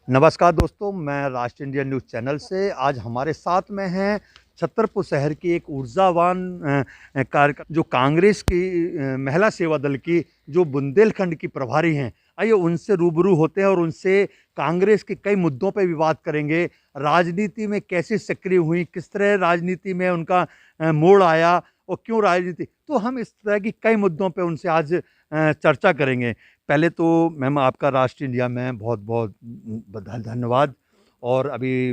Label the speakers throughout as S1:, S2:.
S1: नमस्कार दोस्तों, मैं राष्ट्र इंडिया न्यूज़ चैनल से आज हमारे साथ में हैं छतरपुर शहर की एक ऊर्जावान कार्यकर्ता जो कांग्रेस की महिला सेवा दल की जो बुंदेलखंड की प्रभारी हैं। आइए उनसे रूबरू होते हैं और उनसे कांग्रेस के कई मुद्दों पर भी बात करेंगे। राजनीति में कैसे सक्रिय हुई, किस तरह राजनीति में उनका मोड़ आया और क्यों राजनीति, तो हम इस तरह की कई मुद्दों पर उनसे आज चर्चा करेंगे। पहले तो मैम आपका राष्ट्र इंडिया में बहुत बहुत धन्यवाद। और अभी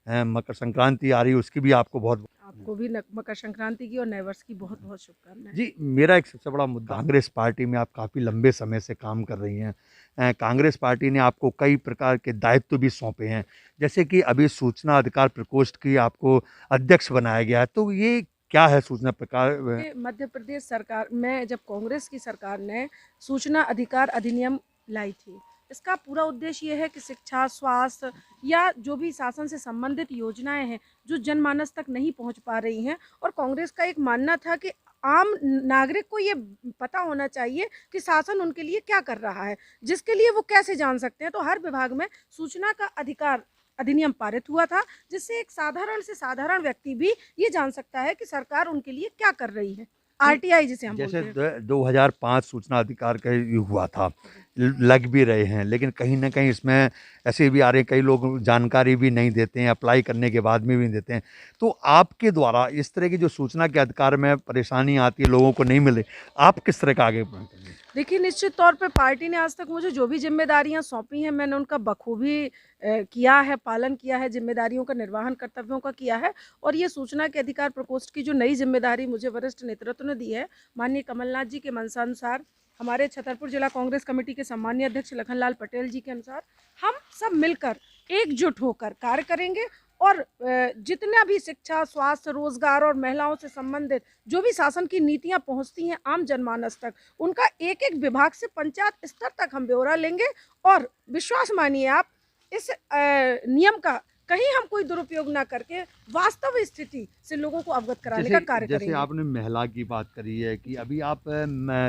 S1: मकर संक्रांति आ रही है, उसकी भी आपको बहुत
S2: आपको भी मकर संक्रांति की और नए वर्ष की बहुत बहुत शुभकामनाएं।
S1: जी। मेरा एक सबसे बड़ा मुद्दा, कांग्रेस पार्टी में आप काफ़ी लंबे समय से काम कर रही हैं। कांग्रेस पार्टी ने आपको कई प्रकार के दायित्व भी सौंपे हैं, जैसे कि अभी सूचना अधिकार प्रकोष्ठ की आपको अध्यक्ष बनाया गया है, तो ये क्या है सूचना प्रकार?
S2: मध्य प्रदेश सरकार में जब कांग्रेस की सरकार ने सूचना अधिकार अधिनियम लाई थी, इसका पूरा उद्देश्य ये है कि शिक्षा, स्वास्थ्य या जो भी शासन से संबंधित योजनाएं हैं जो जनमानस तक नहीं पहुंच पा रही हैं, और कांग्रेस का एक मानना था कि आम नागरिक को ये पता होना चाहिए कि शासन उनके लिए क्या कर रहा है, जिसके लिए वो कैसे जान सकते हैं। तो हर विभाग में सूचना का अधिकार अधिनियम पारित हुआ था, जिससे एक साधारण से साधारण व्यक्ति भी ये जान सकता है कि सरकार उनके लिए क्या कर रही है। आरटीआई जिसे हम
S1: जैसे
S2: बोलते हैं।
S1: 2005 सूचना अधिकार का ये हुआ था, लग भी रहे हैं, लेकिन कहीं ना कहीं इसमें ऐसे भी आ रहे हैं, कई लोग जानकारी भी नहीं देते हैं, अप्लाई करने के बाद में भी नहीं देते हैं। तो आपके द्वारा इस तरह की जो सूचना के अधिकार में परेशानी आती है, लोगों को नहीं मिले, आप किस तरह का आगे बढ़ेंगे?
S2: देखिए, निश्चित तौर पे पार्टी ने आज तक मुझे जो भी जिम्मेदारियां सौंपी हैं, मैंने उनका बखूबी किया है, पालन किया है, जिम्मेदारियों का निर्वहन कर्तव्यों का किया है। और ये सूचना के अधिकार प्रकोष्ठ की जो नई जिम्मेदारी मुझे वरिष्ठ नेतृत्व ने दी है, माननीय कमलनाथ जी के मनसानुसार, हमारे छतरपुर जिला कांग्रेस कमेटी के सम्मानीय अध्यक्ष लखनलाल पटेल जी के अनुसार, हम सब मिलकर एकजुट होकर कार्य करेंगे। और जितना भी शिक्षा, स्वास्थ्य, रोजगार और महिलाओं से संबंधित जो भी शासन की नीतियां पहुंचती हैं आम जनमानस तक, उनका एक एक विभाग से पंचायत स्तर तक हम ब्यौरा लेंगे। और विश्वास मानिए आप, इस नियम का कहीं हम कोई दुरुपयोग ना करके वास्तव स्थिति से लोगों को अवगत कराने का कार्य
S1: जैसे
S2: करेंगे।
S1: आपने महिला की बात करी है कि अभी आप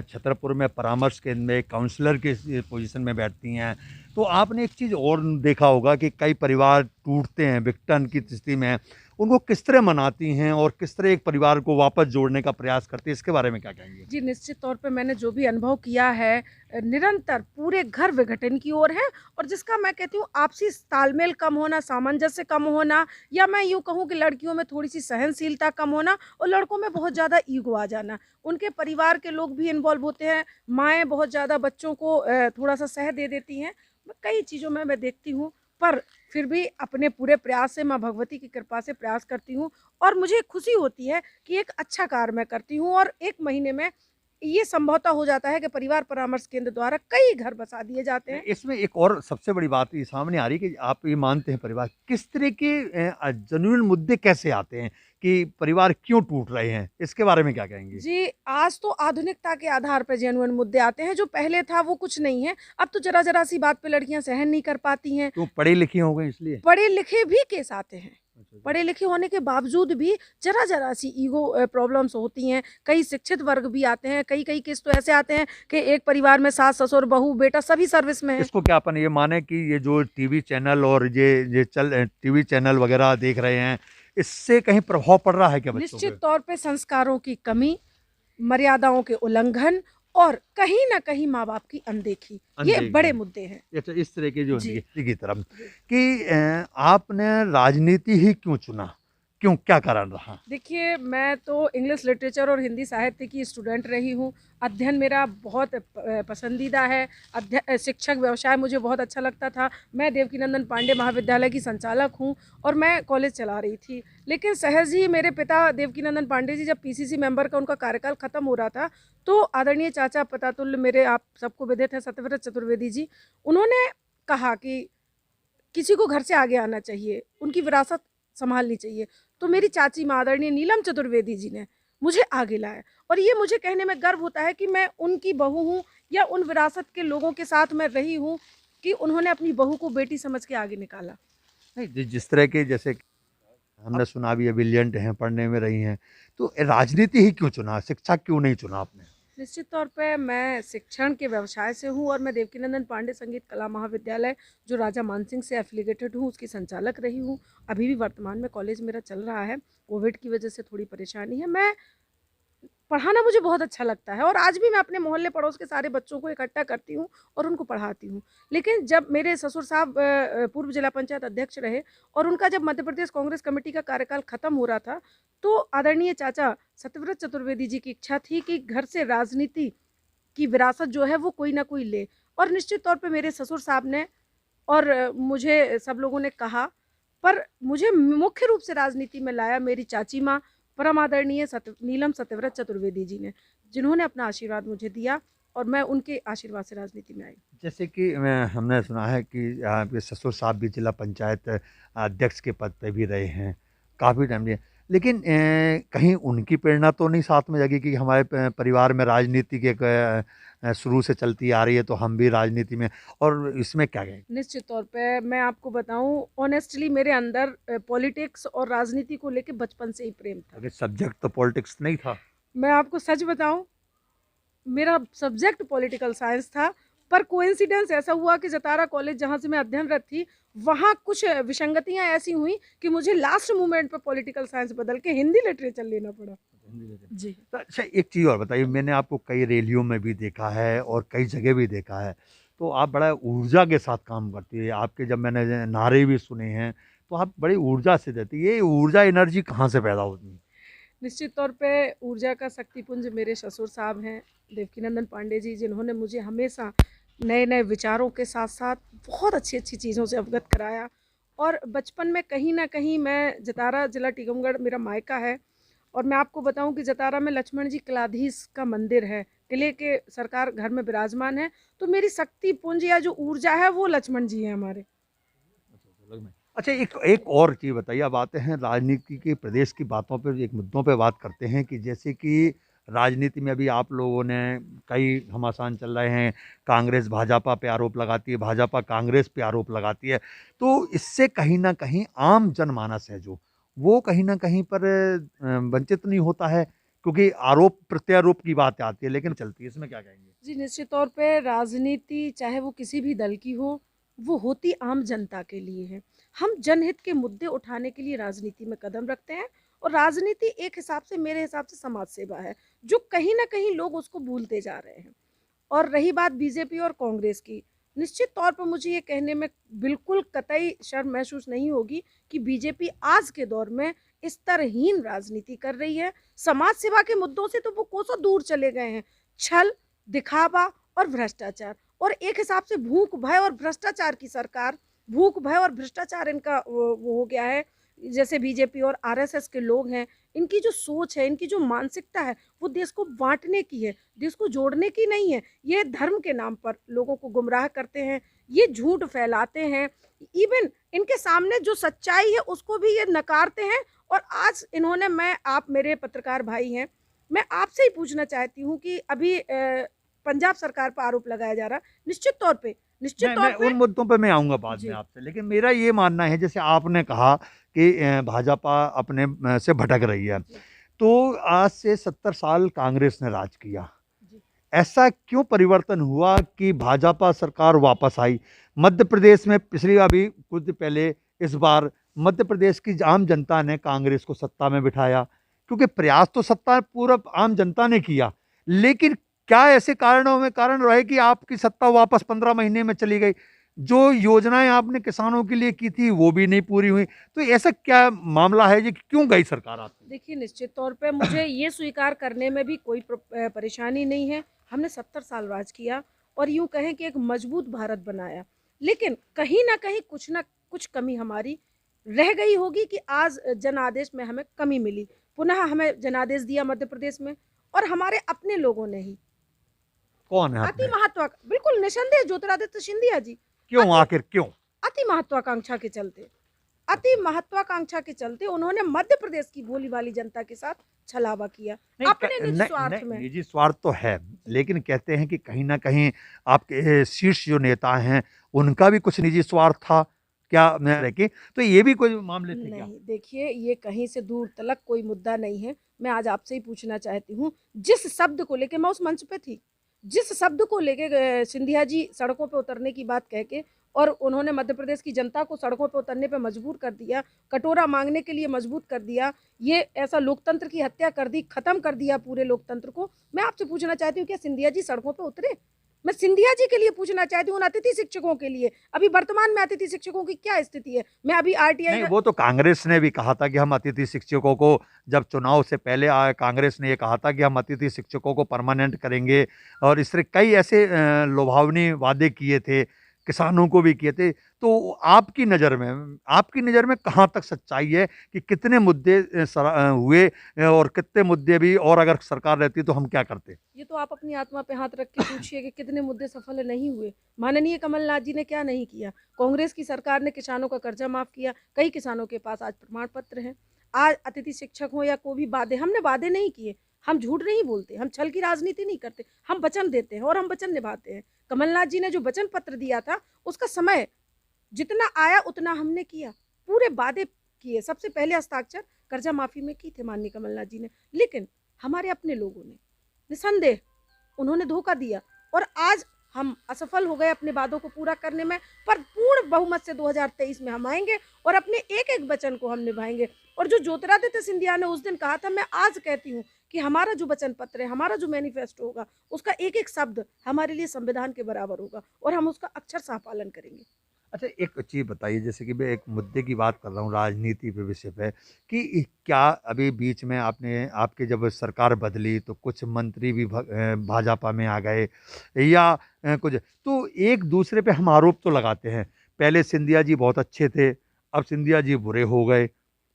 S1: छतरपुर में परामर्श केंद्र में काउंसलर के पोजीशन में बैठती हैं, तो आपने एक चीज़ और देखा होगा कि कई परिवार टूटते हैं, विघटन की स्थिति में हैं। उनको किस तरह मनाती हैं और किस तरह एक परिवार को वापस जोड़ने का प्रयास करती हैं, इसके बारे में क्या कहेंगे?
S2: जी, निश्चित तौर पे मैंने जो भी अनुभव किया है, निरंतर पूरे घर विघटन की ओर है। और जिसका मैं कहती हूँ आपसी तालमेल कम होना, सामंजस्य कम होना, या मैं यूँ कहूँ कि लड़कियों में थोड़ी सी सहनशीलता कम होना और लड़कों में बहुत ज़्यादा ईगो आ जाना। उनके परिवार के लोग भी इन्वॉल्व होते हैं, माएँ बहुत ज़्यादा बच्चों को थोड़ा सा सह दे देती हैं। कई चीज़ों में मैं देखती हूँ, पर फिर भी अपने पूरे प्रयास से, माँ भगवती की कृपा से प्रयास करती हूँ। और मुझे खुशी होती है कि एक अच्छा कार्य मैं करती हूँ, और 1 महीने में ये संभवतः हो जाता है कि परिवार परामर्श केंद्र द्वारा कई घर बसा दिए जाते हैं।
S1: इसमें एक और सबसे बड़ी बात ये सामने आ रही है कि आप ये मानते हैं परिवार किस तरह के जेन्युइन मुद्दे कैसे आते हैं कि परिवार क्यों टूट रहे हैं, इसके बारे में क्या कहेंगे?
S2: जी, आज तो आधुनिकता के आधार पर जेन्युइन मुद्दे आते हैं, जो पहले था वो कुछ नहीं है। अब तो ज़रा-ज़रा सी बात पे लड़कियाँ सहन नहीं कर पाती हैं।
S1: तो पढ़ी लिखी हो गई इसलिए?
S2: पढ़े लिखे भी केस आते हैं।
S1: अच्छा, अच्छा।
S2: पढ़े लिखे होने के बावजूद भी ज़रा-ज़रा सी ईगो प्रॉब्लम्स होती हैं। कई शिक्षित वर्ग भी आते हैं, कई-कई केस तो ऐसे आते हैं कि एक परिवार में सास, ससुर, बहू, बेटा सभी सर्विस में हैं।
S1: इसको क्या अपन ये माने कि ये जो टीवी चैनल और ये टीवी चैनल वगैरह देख रहे हैं, इससे कहीं प्रभाव पड़ रहा है क्या बच्चों पे?
S2: निश्चित तौर पे संस्कारों की कमी, मर्यादाओं के उल्लंघन और कहीं न कहीं माँ-बाप की अनदेखी, ये
S1: अनदेखी।
S2: बड़े मुद्दे हैं।
S1: अच्छा, इस तरह के जो
S2: जी।
S1: नीति की तरफ
S2: जी।
S1: कि आपने राजनीति ही क्यों चुना? क्यों, क्या कारण रहा?
S2: देखिए, मैं तो इंग्लिश लिटरेचर और हिंदी साहित्य की स्टूडेंट रही हूँ। अध्ययन मेरा बहुत पसंदीदा है। शिक्षक व्यवसाय मुझे बहुत अच्छा लगता था। मैं देवकीनंदन पांडे महाविद्यालय की संचालक हूँ और मैं कॉलेज चला रही थी। लेकिन सहज ही मेरे पिता देवकीनंदन पांडे जी, जब पीसीसी मेंबर का उनका कार्यकाल ख़त्म हो रहा था, तो आदरणीय चाचा पतातुल्य मेरे, आप सबको विदित है, सत्यव्रत चतुर्वेदी जी, उन्होंने कहा कि किसी को घर से आगे आना चाहिए, उनकी विरासत संभालनी चाहिए। तो मेरी चाची माँ आदरणीय नीलम चतुर्वेदी जी ने मुझे आगे लाया, और ये मुझे कहने में गर्व होता है कि मैं उनकी बहू हूँ, या उन विरासत के लोगों के साथ मैं रही हूँ कि उन्होंने अपनी बहू को बेटी समझ के आगे निकाला।
S1: नहीं, जिस तरह के, जैसे हमने सुना भी है, ब्रिलियंट हैं, पढ़ने में रही हैं, तो राजनीति ही क्यों चुना? शिक्षा क्यों नहीं चुना आपने?
S2: निश्चित तौर पे मैं शिक्षण के व्यवसाय से हूँ और मैं देवकीनंदन पांडे संगीत कला महाविद्यालय जो राजा मानसिंह से एफिलिएटेड हूँ उसकी संचालक रही हूँ। अभी भी वर्तमान में कॉलेज मेरा चल रहा है। कोविड की वजह से थोड़ी परेशानी है। मैं पढ़ाना मुझे बहुत अच्छा लगता है और आज भी मैं अपने मोहल्ले पड़ोस के सारे बच्चों को इकट्ठा करती हूँ और उनको पढ़ाती हूँ। लेकिन जब मेरे ससुर साहब पूर्व जिला पंचायत अध्यक्ष रहे और उनका जब मध्य प्रदेश कांग्रेस कमेटी का कार्यकाल खत्म हो रहा था, तो आदरणीय चाचा सत्यव्रत चतुर्वेदी जी की इच्छा थी कि घर से राजनीति की विरासत जो है वो कोई ना कोई ले। और निश्चित तौर पे मेरे ससुर साहब ने और मुझे सब लोगों ने कहा, पर मुझे मुख्य रूप से राजनीति में लाया मेरी चाची माँ परम आदरणीय नीलम सत्यव्रत चतुर्वेदी जी ने, जिन्होंने अपना आशीर्वाद मुझे दिया और मैं उनके आशीर्वाद से राजनीति में आई।
S1: जैसे कि हमने सुना है कि आपके ससुर साहब भी जिला पंचायत अध्यक्ष के पद पे भी रहे हैं, काफ़ी टाइम लिए। लेकिन कहीं उनकी प्रेरणा तो नहीं साथ में जगी कि हमारे परिवार में राजनीति के शुरू से चलती आ रही है, तो हम भी राजनीति में, और इसमें क्या कहें?
S2: निश्चित तौर पे मैं आपको बताऊं, ऑनेस्टली मेरे अंदर पॉलिटिक्स और राजनीति को लेके बचपन से ही प्रेम था।
S1: अगर सब्जेक्ट तो पॉलिटिक्स नहीं था।
S2: मैं आपको सच बताऊं, मेरा सब्जेक्ट पॉलिटिकल साइंस था, पर कोइंसिडेंस ऐसा हुआ कि जतारा कॉलेज जहाँ से मैं अध्ययनरत थी, वहाँ कुछ विसंगतियाँ ऐसी हुई कि मुझे लास्ट मोमेंट पर पॉलिटिकल साइंस बदल के हिंदी लिटरेचर लेना पड़ा। जी।
S1: तो अच्छा, एक चीज़ और बताइए, मैंने आपको कई रैलियों में भी देखा है और कई जगह भी देखा है, तो आप बड़ा ऊर्जा के साथ काम करती है। आपके जब मैंने नारे भी सुने हैं, तो आप बड़ी ऊर्जा से देती है। ये ऊर्जा एनर्जी कहाँ से पैदा होती है?
S2: निश्चित तौर पे ऊर्जा का शक्तिपुंज मेरे ससुर साहब हैं, देवकीनंदन पांडे जी, जिन्होंने मुझे हमेशा नए नए विचारों के साथ साथ बहुत अच्छी अच्छी चीज़ों से अवगत कराया। और बचपन में कहीं ना कहीं मैं जतारा जिला टीकमगढ़ मेरा मायका है, और मैं आपको बताऊं कि जतारा में लक्ष्मण जी किलाधीश का मंदिर है, किले के सरकार घर में विराजमान है। तो मेरी शक्ति पुंज या जो ऊर्जा है वो लक्ष्मण जी हैं हमारे।
S1: अच्छा, एक एक और चीज़ बताइए। अब आते हैं राजनीति के प्रदेश की बातों पे, एक मुद्दों पे बात करते हैं कि जैसे कि राजनीति में अभी आप लोगों ने कई घमासान चल रहे हैं, कांग्रेस भाजपा पे आरोप लगाती है, भाजपा कांग्रेस पे आरोप लगाती है, तो इससे कहीं ना कहीं आम जनमानस है जो, वो कहीं ना कहीं पर वंचित नहीं होता है, क्योंकि आरोप प्रत्यारोप की बात आती है लेकिन चलती है। इसमें क्या कहेंगे?
S2: जी, निश्चित तौर पे राजनीति चाहे वो किसी भी दल की हो, वो होती आम जनता के लिए है। हम जनहित के मुद्दे उठाने के लिए राजनीति में कदम रखते हैं, और राजनीति एक हिसाब से, मेरे हिसाब से, समाज सेवा है, जो कहीं ना कहीं लोग उसको भूलते जा रहे हैं। और रही बात बीजेपी और कांग्रेस की, निश्चित तौर पर मुझे ये कहने में बिल्कुल कतई शर्म महसूस नहीं होगी कि बीजेपी आज के दौर में स्तरहीन राजनीति कर रही है। समाज सेवा के मुद्दों से तो वो कोसों दूर चले गए हैं। छल, दिखावा और भ्रष्टाचार, और एक हिसाब से भूख भय और भ्रष्टाचार की सरकार, भूख भय और भ्रष्टाचार इनका वो हो गया है। जैसे बीजेपी और आरएसएस के लोग हैं, इनकी जो सोच है, इनकी जो मानसिकता है, वो देश को बांटने की है, देश को जोड़ने की नहीं है। ये धर्म के नाम पर लोगों को गुमराह करते हैं, ये झूठ फैलाते हैं, इवन इनके सामने जो सच्चाई है उसको भी ये नकारते हैं। और आज इन्होंने, आप मेरे पत्रकार भाई हैं, मैं आपसे ही पूछना चाहती हूँ कि अभी पंजाब सरकार पर आरोप लगाया जा रहा, निश्चित तौर पे
S1: उन मुद्दों पे मैं आऊँगा बाद में आपसे, लेकिन मेरा ये मानना है, जैसे आपने कहा कि भाजपा अपने से भटक रही है, तो आज से 70 साल कांग्रेस ने राज किया। ऐसा क्यों परिवर्तन हुआ कि भाजपा सरकार वापस आई? मध्य प्रदेश में पिछली, अभी कुछ दिन पहले, इस बार मध्य प्रदेश की आम जनता ने कांग्रेस को सत्ता में बिठाया, क्योंकि प्रयास तो सत्ता पूरा आम जनता ने किया, लेकिन क्या ऐसे कारणों में कारण रहे कि आपकी सत्ता वापस 15 महीने में चली गई? जो योजनाएं आपने किसानों के लिए की थी वो भी नहीं पूरी हुई, तो ऐसा क्या मामला है जी, क्यों गई सरकार आपकी?
S2: देखिए, निश्चित तौर पे मुझे ये स्वीकार करने में भी कोई परेशानी नहीं है। हमने 70 साल राज किया और यूं कहें कि एक मजबूत भारत बनाया, लेकिन कहीं ना कुछ कमी हमारी रह गई होगी कि आज जनादेश में हमें कमी मिली। पुनः हमें जनादेश दिया मध्य प्रदेश में, और हमारे अपने लोगों ने ही।
S1: कौन है
S2: अति
S1: आपने?
S2: महत्वाकांक्षा, बिल्कुल निसंदेह ज्योतिरादित्य सिंधिया जी।
S1: क्यों, आखिर क्यों?
S2: अति महत्वाकांक्षा के चलते, अति महत्वाकांक्षा के चलते उन्होंने मध्य प्रदेश की भोली भाली जनता के साथ छलावा किया अपने निजी स्वार्थ में।
S1: निजी स्वार्थ तो है, लेकिन कहते हैं कि कहीं ना कहीं आपके शीर्ष जो नेता हैं उनका भी कुछ निजी स्वार्थ था क्या? मैं रखी तो ये भी कोई मामले थे क्या?
S2: नहीं, देखिए, ये कहीं से दूर तलक कोई मुद्दा नहीं है। मैं आज आपसे ही पूछना चाहती हूँ, जिस शब्द को लेके मैं उस मंच पे थी, जिस शब्द को लेके सिंधिया जी सड़कों पे उतरने की बात कह के और उन्होंने मध्य प्रदेश की जनता को सड़कों पे उतरने पे मजबूर कर दिया, कटोरा मांगने के लिए मजबूर कर दिया, ये ऐसा लोकतंत्र की हत्या कर दी, खत्म कर दिया पूरे लोकतंत्र को। मैं आपसे पूछना चाहती हूँ, क्या सिंधिया जी सड़कों पे उतरे? मैं सिंधिया जी के लिए पूछना चाहती हूँ, उन अतिथि शिक्षकों के लिए। अभी वर्तमान में अतिथि शिक्षकों की क्या स्थिति है? मैं अभी आरटीआई
S1: नहीं,
S2: का
S1: वो तो कांग्रेस ने भी कहा था कि हम अतिथि शिक्षकों को, जब चुनाव से पहले कांग्रेस ने ये कहा था कि हम अतिथि शिक्षकों को परमानेंट करेंगे, और इस तरह कई ऐसे लुभावनी वादे किए थे, किसानों को भी किए थे। तो आपकी नज़र में कहाँ तक सच्चाई है कि कितने मुद्दे हुए, और कितने मुद्दे भी, और अगर सरकार रहती तो हम क्या करते?
S2: ये तो आप अपनी आत्मा पे हाथ रख के पूछिए कि कितने मुद्दे सफल नहीं हुए। माननीय कमलनाथ जी ने क्या नहीं किया? कांग्रेस की सरकार ने किसानों का कर्जा माफ किया, कई किसानों के पास आज प्रमाण पत्र हैं। आज अतिथि शिक्षक हो या कोई भी वादे, हमने वादे नहीं किए, हम झूठ नहीं बोलते, हम छल की राजनीति नहीं करते, हम वचन देते हैं और हम वचन निभाते हैं। कमलनाथ जी ने जो वचन पत्र दिया था, उसका समय जितना आया उतना हमने किया, पूरे वादे किए। सबसे पहले हस्ताक्षर कर्जा माफी में की थे माननीय कमलनाथ जी ने, लेकिन हमारे अपने लोगों ने निसंदेह उन्होंने धोखा दिया और आज हम असफल हो गए अपने वादों को पूरा करने में। पर पूर्ण बहुमत से 2023 में हम आएंगे और अपने एक एक वचन को हम निभाएंगे। और जो ज्योतिरादित्य सिंधिया ने उस दिन कहा था, मैं आज कहती हूँ कि हमारा जो वचन पत्र है, हमारा जो मैनिफेस्टो होगा, उसका एक एक शब्द हमारे लिए संविधान के बराबर होगा और हम उसका अक्षरशः पालन करेंगे।
S1: अच्छा, एक चीज़ बताइए, जैसे कि मैं एक मुद्दे की बात कर रहा हूँ राजनीति पे विषय पे, कि क्या अभी बीच में आपके जब सरकार बदली तो कुछ मंत्री भी भाजपा में आ गए, या कुछ, तो एक दूसरे पे हम आरोप तो लगाते हैं, पहले सिंधिया जी बहुत अच्छे थे, अब सिंधिया जी बुरे हो गए।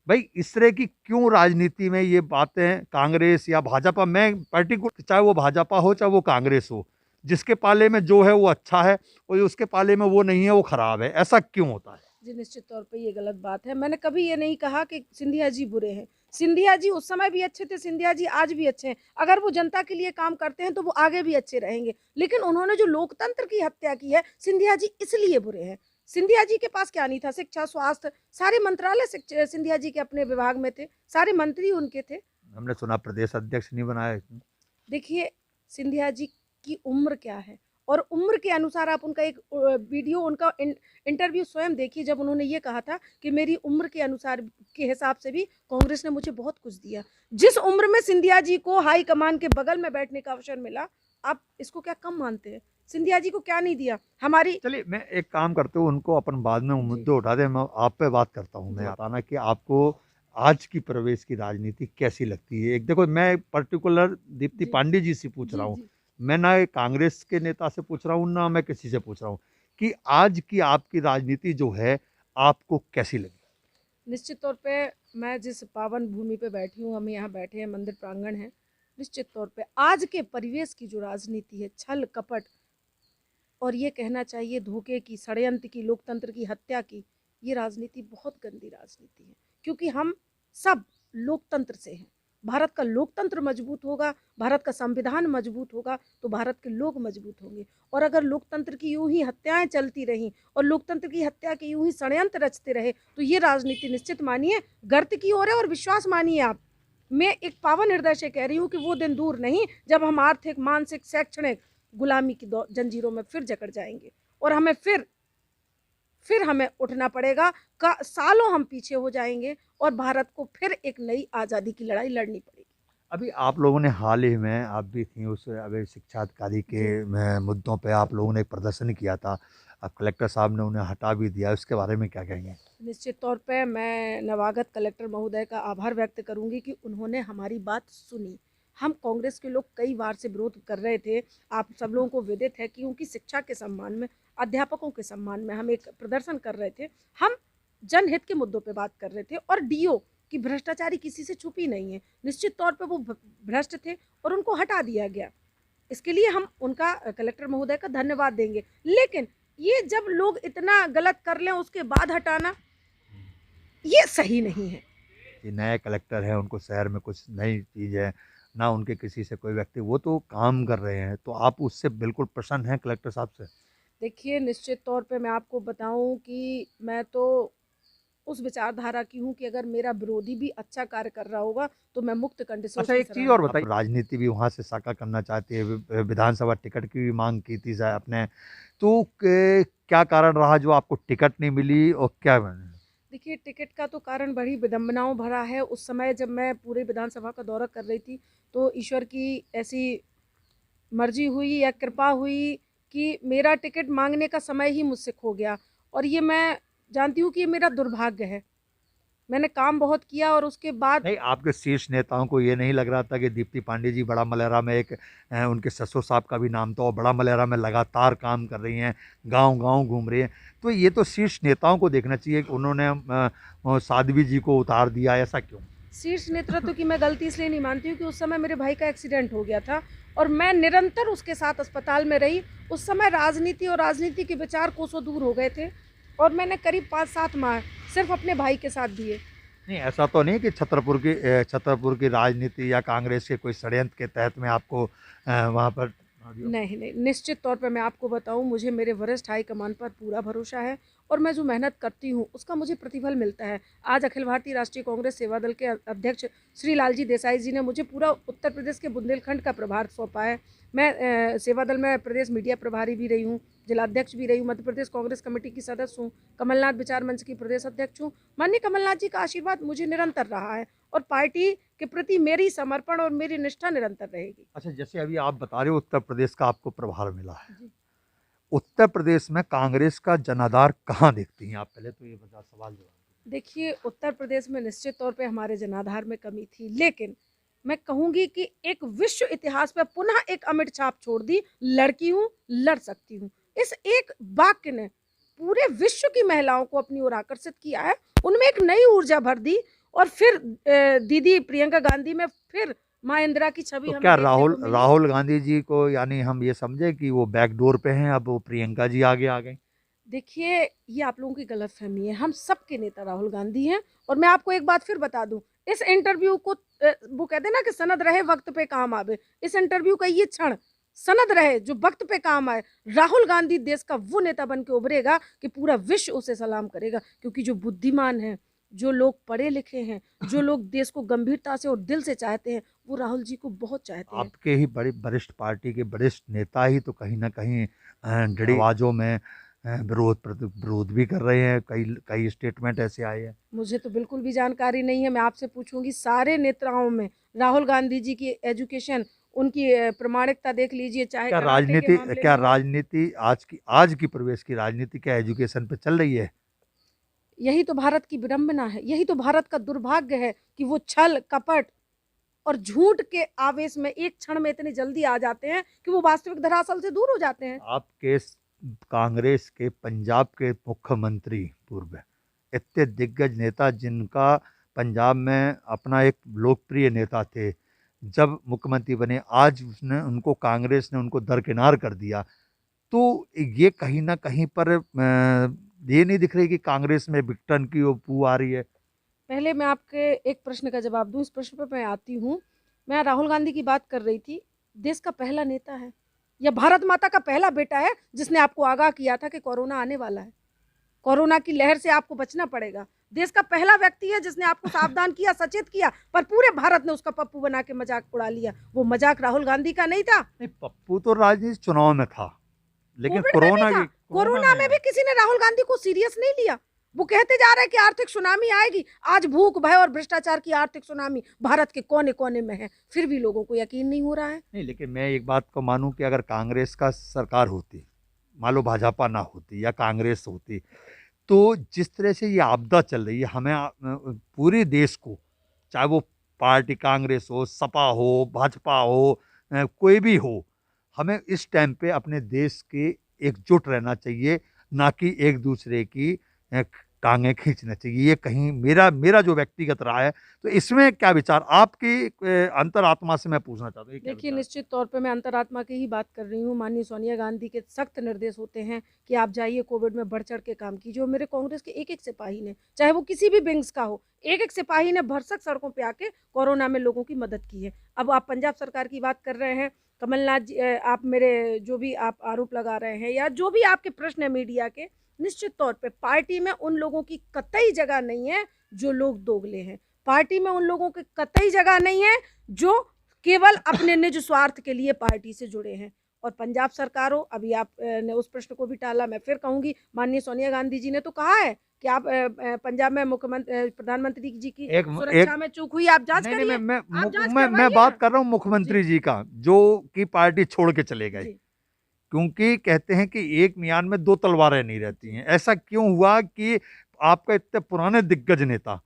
S1: भाई, इस तरह की क्यों राजनीति में ये बातें, कांग्रेस या भाजपा में पर्टिकुलर, चाहे वो भाजपा हो चाहे वो कांग्रेस हो, जिसके पाले में जो है वो अच्छा है, और उसके पाले में वो नहीं है वो खराब है, ऐसा क्यों होता है?
S2: जी, निश्चित तौर पे ये गलत बात है। मैंने कभी ये नहीं कहा कि सिंधिया जी बुरे हैं। सिंधिया जी उस समय भी अच्छे थे, सिंधिया जी आज भी अच्छे हैं। अगर वो जनता के लिए काम करते हैं तो वो आगे भी अच्छे रहेंगे। लेकिन उन्होंने जो लोकतंत्र की हत्या की है, सिंधिया जी इसलिए बुरे हैं। सिंधिया जी के पास क्या नहीं था? शिक्षा, स्वास्थ्य, सारे मंत्रालय सिंधिया जी के अपने विभाग में थे, सारे मंत्री उनके थे।
S1: हमने सुना प्रदेश अध्यक्ष नहीं बनाया इसने।
S2: देखिए, सिंधिया जी की उम्र क्या है और उम्र के अनुसार आप उनका एक वीडियो, उनका इंटरव्यू स्वयं देखिए, जब उन्होंने ये कहा था कि मेरी उम्र के अनुसार के हिसाब से भी कांग्रेस ने मुझे बहुत कुछ दिया। जिस उम्र में सिंधिया जी को हाई कमान के बगल में बैठने का अवसर मिला, आप इसको क्या कम मानते हैं? सिंधिया जी को क्या नहीं दिया? हमारी
S1: चलिए, मैं एक काम करते हूँ, उनको अपन बाद में
S2: जी
S1: मुद्दे उठा दे, मैं आप पे बात करता हूँ। मैं
S2: जी
S1: बताना कि आपको आज की प्रवेश की राजनीति कैसी लगती है। एक देखो, मैं पर्टिकुलर दीप्ति
S2: जी
S1: पांडे जी से पूछ रहा
S2: जी
S1: हूँ,
S2: जी
S1: मैं ना एक कांग्रेस के नेता से पूछ रहा हूँ, ना मैं किसी से पूछ रहा हूँ, कि आज की आपकी राजनीति जो है आपको कैसी लगी?
S2: निश्चित तौर पे मैं जिस पावन भूमि पे बैठी हूँ, हम यहाँ बैठे हैं, मंदिर प्रांगण है, निश्चित तौर पे आज के परिवेश की जो राजनीति है, छल कपट और ये कहना चाहिए धोखे की, षड्यंत्र की, लोकतंत्र की हत्या की, ये राजनीति बहुत गंदी राजनीति है। क्योंकि हम सब लोकतंत्र से हैं। भारत का लोकतंत्र मजबूत होगा, भारत का संविधान मजबूत होगा, तो भारत के लोग मजबूत होंगे। और अगर लोकतंत्र की यूं ही हत्याएं चलती रहीं और लोकतंत्र की हत्या के यूं ही षड्यंत्र रचते रहे, तो ये राजनीति निश्चित मानिए गर्त की ओर है। और विश्वास मानिए आप, मैं एक पावन हृदय से कह रही हूँ कि वो दिन दूर नहीं जब हम आर्थिक, मानसिक, शैक्षणिक गुलामी की जंजीरों में फिर जकड़ जाएंगे और हमें फिर हमें उठना पड़ेगा। सालों हम पीछे हो जाएंगे और भारत को फिर एक नई आज़ादी की लड़ाई लड़नी पड़ेगी।
S1: अभी आप लोगों ने हाल ही में, आप भी थी उस अभी शिक्षा अधिकारी के
S2: जी
S1: मुद्दों पे आप लोगों ने एक प्रदर्शन किया था, अब कलेक्टर साहब ने उन्हें हटा भी दिया, उसके बारे में क्या कहेंगे?
S2: निश्चित तौर पे मैं नवागत कलेक्टर महोदय का आभार व्यक्त करूंगी कि उन्होंने हमारी बात सुनी। हम कांग्रेस के लोग कई बार से विरोध कर रहे थे, आप सब लोगों को विदित है कि उनकी शिक्षा के सम्मान में, अध्यापकों के सम्मान में हम एक प्रदर्शन कर रहे थे। हम जनहित के मुद्दों पे बात कर रहे थे और डीओ की भ्रष्टाचारी किसी से छुपी नहीं है। निश्चित तौर पे वो भ्रष्ट थे और उनको हटा दिया गया। इसके लिए हम उनका, कलेक्टर महोदय का धन्यवाद देंगे। लेकिन ये जब लोग इतना गलत कर लें उसके बाद हटाना, ये सही नहीं है।
S1: कि नए कलेक्टर हैं, उनको शहर में कुछ नई चीज़ है, ना उनके किसी से कोई व्यक्ति, वो तो काम कर रहे हैं, तो आप उससे बिल्कुल प्रसन्न हैं कलेक्टर साहब से?
S2: देखिए, निश्चित तौर पे मैं आपको बताऊं कि मैं तो उस विचारधारा की हूँ कि अगर मेरा विरोधी भी अच्छा कार्य कर रहा होगा तो मैं मुक्त कंठ से
S1: अच्छा,
S2: उसकी
S1: एक चीज़
S2: सराहना
S1: और बताइए, राजनीति भी वहाँ से साका करना चाहती है, विधानसभा टिकट की भी मांग की थी शायद आपने, तो क्या कारण रहा जो आपको टिकट नहीं मिली और क्या
S2: देखिए, टिकट का तो कारण बड़ी विडंबनाओं भरा है। उस समय जब मैं पूरे विधानसभा का दौरा कर रही थी तो ईश्वर की ऐसी मर्जी हुई या कृपा हुई कि मेरा टिकट मांगने का समय ही मुझसे खो गया, और ये मैं जानती हूँ कि ये मेरा दुर्भाग्य है। मैंने काम बहुत किया और उसके बाद
S1: नहीं, आपके शीर्ष नेताओं को ये नहीं लग रहा था कि दीप्ति पांडे जी बड़ा मलेरा में एक उनके ससुर साहब का भी नाम था और बड़ा मलेरा में लगातार काम कर रही हैं, गांव-गांव घूम रही हैं, तो ये तो शीर्ष नेताओं को देखना चाहिए कि उन्होंने साध्वी जी को उतार दिया, ऐसा क्यों?
S2: शीर्ष नेतृत्व की मैं गलती इसलिए नहीं मानती हूँ कि उस समय मेरे भाई का एक्सीडेंट हो गया था और मैं निरंतर उसके साथ अस्पताल में रही। उस समय राजनीति और राजनीति के विचार कोसों दूर हो गए थे और मैंने करीब 5-7 माह सिर्फ अपने भाई के साथ दिए।
S1: नहीं, ऐसा तो नहीं कि छतरपुर की राजनीति या कांग्रेस के कोई षड्यंत्र के तहत में आपको वहाँ पर
S2: नहीं, नहीं, निश्चित तौर पे मैं आपको बताऊँ, मुझे मेरे वरिष्ठ हाईकमान पर पूरा भरोसा है और मैं जो मेहनत करती हूँ उसका मुझे प्रतिफल मिलता है। आज अखिल भारतीय राष्ट्रीय कांग्रेस सेवा दल के अध्यक्ष श्री लालजी देसाई जी ने मुझे पूरा उत्तर प्रदेश के बुंदेलखंड का प्रभार सौंपा है। मैं सेवा दल में प्रदेश मीडिया प्रभारी भी रही हूँ, जिलाध्यक्ष भी रही हूँ, मध्य प्रदेश कांग्रेस कमेटी की सदस्य हूँ, कमलनाथ विचार मंच की प्रदेश अध्यक्ष हूँ। माननीय कमलनाथ जी का आशीर्वाद मुझे निरंतर रहा है और पार्टी के प्रति मेरी समर्पण और मेरी निष्ठा निरंतर रहेगी।
S1: अच्छा, जैसे अभी आप बता रहे हो उत्तर प्रदेश का आपको प्रभार मिला है,
S2: जी।
S1: उत्तर प्रदेश में कांग्रेस का जनाधार कहाँ देखती हैं आप? पहले तो ये बता, सवाल जवाब।
S2: देखिए, उत्तर प्रदेश में निश्चित तौर पे हमारे जनाधार में कमी थी, लेकिन मैं कहूँगी कि एक विश्व इतिहास पे पुनः एक अमिट छाप छोड़ दी, लड़की हूँ, लड़ सकती हूँ। इस एक वाक्य ने पूरे विश्व की महिलाओं को अपनी ओर आकर्षित किया है, उनमें एक नई ऊर्जा भर दी और फिर दीदी प्रियंका गांधी में फिर माँ इंदिरा की छवि
S1: तो
S2: हमें
S1: क्या
S2: देखने को मिली।
S1: राहुल गांधी जी को, यानी हम ये समझे कि वो बैकडोर पे हैं, अब वो प्रियंका जी आगे आ गई?
S2: देखिए, ये आप लोगों की गलतफ़हमी है। हम सबके नेता राहुल गांधी हैं और मैं आपको एक बात फिर बता दूँ, इस इंटरव्यू को वो कहते हैं ना कि सनद रहे वक़्त पे काम आवे। इस इंटरव्यू का ये क्षण सनद रहे जो वक़्त पे काम आए। राहुल गांधी देश का वो नेता बन के उभरेगा कि पूरा विश्व उसे सलाम करेगा, क्योंकि जो बुद्धिमान हैं, जो लोग पढ़े लिखे हैं, जो लोग देश को गंभीरता से और दिल से चाहते हैं, वो राहुल जी को बहुत चाहते हैं।
S1: आपके ही बड़ी वरिष्ठ पार्टी के वरिष्ठ नेता ही तो कहीं ना कहीं दृढ़ आवाजों में विरोध भी कर रहे हैं, कई कई स्टेटमेंट ऐसे आए हैं।
S2: मुझे तो बिल्कुल भी जानकारी नहीं है। मैं आपसे पूछूंगी, सारे नेताओं में राहुल गांधी जी की एजुकेशन, उनकी प्रामाणिकता देख लीजिए, चाहे कराटे के मामले
S1: क्या
S2: में हो।
S1: राजनीति आज की प्रदेश की राजनीति क्या एजुकेशन पे चल रही है?
S2: यही तो भारत की विडंबना है, यही तो भारत का दुर्भाग्य है कि वो छल कपट और झूठ के आवेश में एक क्षण में इतने जल्दी आ जाते हैं कि वो वास्तविक धरातल से दूर हो जाते हैं।
S1: आपके कांग्रेस के पंजाब के मुख्यमंत्री पूर्व इतने दिग्गज नेता, जिनका पंजाब में अपना एक लोकप्रिय नेता थे, जब मुख्यमंत्री बने आज उसने उनको कांग्रेस ने उनको दरकिनार कर दिया, तो ये कहीं ना कहीं पर ये नहीं दिख रही कि कांग्रेस में विघटन की वो बू आ रही है?
S2: पहले मैं आपके एक प्रश्न का जवाब दूं, इस प्रश्न पर मैं आती हूँ। मैं राहुल गांधी की बात कर रही थी, देश का पहला नेता है या भारत माता का पहला बेटा है जिसने आपको आगाह किया था कि कोरोना आने वाला है, कोरोना की लहर से आपको बचना पड़ेगा। देश का पहला व्यक्ति है जिसने आपको सावधान किया, सचेत किया, पर पूरे भारत ने उसका पप्पू बना के मजाक उड़ा लिया। वो मजाक राहुल गांधी का नहीं था।
S1: नहीं, पप्पू तो राजनीति चुनाव में था, लेकिन
S2: कोविड में भी था,
S1: कोरोना
S2: कोरोना में भी किसी ने राहुल गांधी को सीरियस नहीं लिया। वो कहते जा रहे हैं कि आर्थिक सुनामी आएगी। आज भूख भय और भ्रष्टाचार की आर्थिक सुनामी भारत के कोने कोने में है, फिर भी लोगों को यकीन नहीं हो रहा है।
S1: नहीं, लेकिन मैं एक बात को मानूं कि अगर कांग्रेस का सरकार होती, मान लो भाजपा ना होती या कांग्रेस होती, तो जिस तरह से ये आपदा चल रही है, हमें पूरे देश को, चाहे वो पार्टी कांग्रेस हो, सपा हो, भाजपा हो, कोई भी हो, हमें इस टाइम पे अपने देश के एकजुट रहना चाहिए, ना कि एक दूसरे की टांगें खींचना चाहिए। ये कहीं मेरा मेरा जो व्यक्तिगत राय है, तो इसमें क्या विचार आपकी अंतरात्मा से मैं पूछना चाहता हूँ, ये क्या
S2: देखिए,
S1: विचार?
S2: निश्चित तौर पे मैं अंतरात्मा की ही बात कर रही हूँ। माननीय सोनिया गांधी के सख्त निर्देश होते हैं कि आप जाइए, कोविड में बढ़ चढ़ के काम कीजिए। और मेरे कांग्रेस के एक-एक सिपाही ने, चाहे वो किसी भी विंग्स का हो, एक-एक सिपाही ने भरसक सड़कों पे आके कोरोना में लोगों की मदद की है। अब आप पंजाब सरकार की बात कर रहे हैं, कमलनाथ जी, आप मेरे जो भी आप आरोप लगा रहे हैं या जो भी आपके प्रश्न है मीडिया के, निश्चित तौर पे पार्टी में उन लोगों की कतई जगह नहीं है जो लोग दोगले हैं। पार्टी में उन लोगों की कतई जगह नहीं है जो केवल अपने निज स्वार्थ के लिए पार्टी से जुड़े हैं। और पंजाब सरकार हो, अभी आप ने उस प्रश्न को भी टाला, मैं फिर कहूँगी, माननीय सोनिया गांधी जी ने तो कहा है कि आप पंजाब में प्रधानमंत्री जी की
S1: एक
S2: सुरक्षा
S1: एक
S2: में चूक हुई, आप जाँच
S1: नहीं नहीं
S2: करिए, आप जाँच
S1: मैं
S2: करवाइए
S1: बात
S2: ना।
S1: कर रहा हूँ मुख्यमंत्री जी का, जो कि पार्टी छोड़ के चले गए,
S2: जी।
S1: क्योंकि कहते हैं कि एक म्यान में दो तलवारें नहीं रहती हैं। ऐसा क्यों हुआ कि आपका इतने पुराने दिग्गज नेता,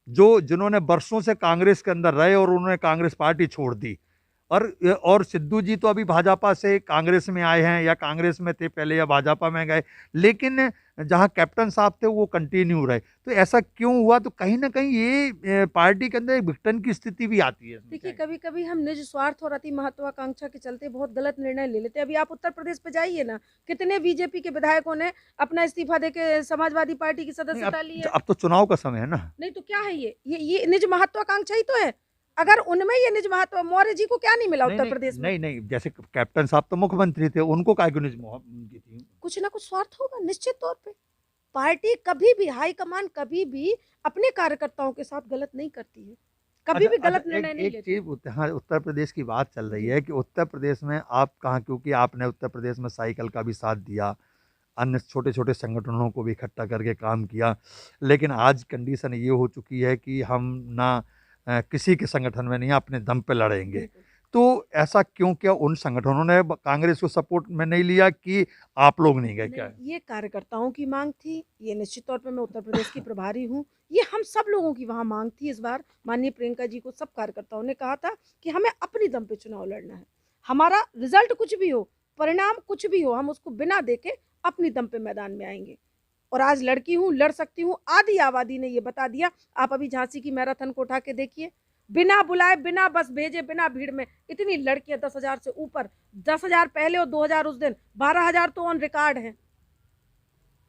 S1: जो जिन्होंने बरसों से कांग्रेस के अंदर रहे और उन्होंने कांग्रेस पार्टी छोड़ दी, और सिद्धू जी तो अभी भाजपा से कांग्रेस में आए हैं, या कांग्रेस में थे पहले या भाजपा में गए, लेकिन जहां कैप्टन साहब थे वो कंटिन्यू रहे। तो ऐसा क्यों हुआ? तो कहीं ना कहीं ये पार्टी के अंदर एक विघटन की स्थिति भी आती है इसमें।
S2: देखिए,
S1: क्या है?
S2: कभी-कभी हम निज स्वार्थ और अति महत्वाकांक्षा के चलते बहुत गलत निर्णय ले लेते हैं। अभी आप उत्तर प्रदेश पे जाइए ना, कितने बीजेपी के विधायकों ने अपना इस्तीफा देके समाजवादी पार्टी की
S1: नहीं,
S2: सदस्यता ली है।
S1: अब तो चुनाव का समय है ना।
S2: नहीं तो क्या है ये निज महत्वाकांक्षा ही तो है। अगर उनमें ये निज महत्व, मौर्य जी को क्या नहीं मिला
S1: नहीं
S2: उत्तर
S1: नहीं
S2: प्रदेश में?
S1: नहीं नहीं, जैसे कैप्टन साहब तो मुख्यमंत्री थे, उनको काय उनकी थी।
S2: कुछ ना कुछ स्वार्थ होगा निश्चित तौर पे। पार्टी कभी भी, हाईकमान कभी भी अपने कार्यकर्ताओं के साथ गलत नहीं करती है, कभी भी गलत निर्णय नहीं
S1: एक
S2: लेती।
S1: चीज, हाँ, उत्तर प्रदेश की बात चल रही
S2: जी।
S1: है कि उत्तर प्रदेश में आप कहाँ, क्योंकि आपने उत्तर प्रदेश में साइकिल का भी साथ दिया, अन्य छोटे छोटे संगठनों को भी इकट्ठा करके काम किया, लेकिन आज कंडीशन ये हो चुकी है कि हम ना किसी के संगठन में नहीं, अपने दम पे लड़ेंगे।
S2: बिल्कुल।
S1: तो ऐसा क्यों, क्या उन संगठनों ने कांग्रेस को सपोर्ट में नहीं लिया कि आप लोग नहीं गए? क्या है?
S2: नहीं, ये कार्यकर्ताओं की मांग थी। ये निश्चित तौर पे, मैं उत्तर प्रदेश की प्रभारी हूँ, ये हम सब लोगों की वहाँ मांग थी। इस बार माननीय प्रियंका जी को सब कार्यकर्ताओं ने कहा था कि हमें अपनी दम पे चुनाव लड़ना है। हमारा रिजल्ट कुछ भी हो, परिणाम कुछ भी हो, हम उसको बिना देखे अपनी दम पे मैदान में आएंगे। और आज लड़की हूँ, लड़ सकती हूँ, आधी आबादी ने ये बता दिया। आप अभी झांसी की मैराथन को उठा के देखिए, बिना बुलाए, बिना बस भेजे, बिना भीड़ में इतनी लड़कियां, 10,000 से ऊपर, 10,000 पहले और 2,000 उस दिन, 12,000 तो ऑन रिकॉर्ड है।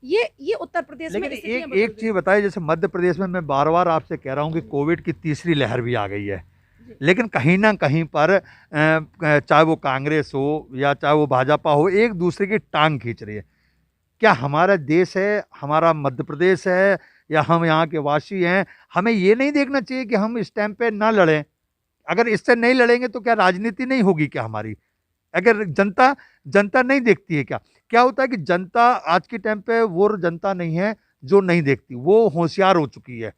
S2: ये उत्तर प्रदेश में
S1: लेकिन
S2: स्थितियां
S1: एक
S2: बदल
S1: एक
S2: रही
S1: चीज बताइए, जैसे मध्य प्रदेश में मैं बार बार आपसे कह रहा हूँ कि कोविड की तीसरी लहर भी आ गई है,
S2: जी।
S1: लेकिन कहीं ना कहीं पर चाहे वो कांग्रेस हो या चाहे वो भाजपा हो, एक दूसरे की टांग खींच रही है। क्या हमारा देश है, हमारा मध्य प्रदेश है, या हम यहाँ के वासी हैं? हमें ये नहीं देखना चाहिए कि हम इस टाइम पे ना लड़ें? अगर इससे नहीं लड़ेंगे तो क्या राजनीति नहीं होगी क्या हमारी? अगर जनता जनता नहीं देखती है क्या? क्या होता है कि जनता आज के टाइम पे वो जनता नहीं है जो नहीं देखती, वो होशियार हो चुकी है।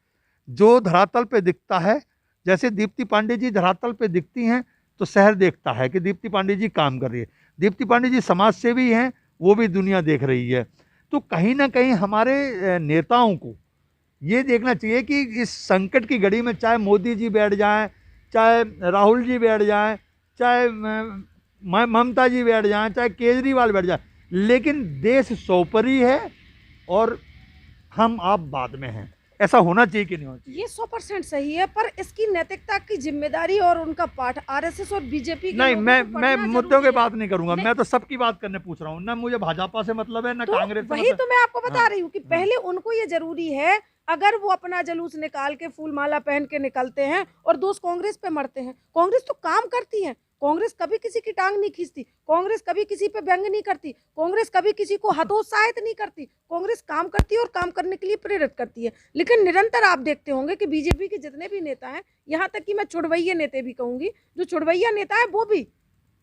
S1: जो धरातल पे दिखता है, जैसे दीप्ति पांडे जी धरातल पे दिखती हैं, तो शहर देखता है कि दीप्ति पांडे जी काम कर रही है। दीप्ति पांडे जी समाज सेवी हैं, वो भी दुनिया देख रही है। तो कहीं ना कहीं हमारे नेताओं को ये देखना चाहिए कि इस संकट की घड़ी में चाहे मोदी जी बैठ जाएं, चाहे राहुल जी बैठ जाएं, चाहे ममता जी बैठ जाएं, चाहे केजरीवाल बैठ जाए, लेकिन देश सौपरी है और हम आप बाद में हैं। ऐसा होना चाहिए कि नहीं होना चाहिए?
S2: ये 100% सही है, पर इसकी नैतिकता की जिम्मेदारी और उनका पाठ आरएसएस और बीजेपी के
S1: नहीं,
S2: लोगों
S1: मैं
S2: को
S1: मैं
S2: पढ़ना
S1: मुद्दों
S2: जरूरी
S1: की
S2: है।
S1: बात नहीं करूंगा,
S2: नहीं,
S1: मैं तो सबकी बात करने पूछ रहा हूँ ना। मुझे भाजपा से मतलब है ना
S2: तो
S1: कांग्रेस से
S2: वही
S1: मतलब।
S2: तो मैं आपको बता
S1: हाँ,
S2: रही हूँ कि
S1: हाँ।
S2: पहले उनको ये जरूरी है। अगर वो अपना जुलूस निकाल के, फूल माला पहन के निकलते हैं और दोस्त कांग्रेस पे मरते हैं। कांग्रेस तो काम करती है, कांग्रेस कभी किसी की टांग नहीं खींचती, कांग्रेस कभी किसी पे व्यंग नहीं करती, कांग्रेस कभी किसी को हतोत्साहित नहीं करती। कांग्रेस काम करती है और काम करने के लिए प्रेरित करती है। लेकिन निरंतर आप देखते होंगे कि बीजेपी के जितने भी नेता हैं, यहाँ तक कि मैं छुड़वैया नेता भी कहूंगी, जो छुड़वैया नेता है वो भी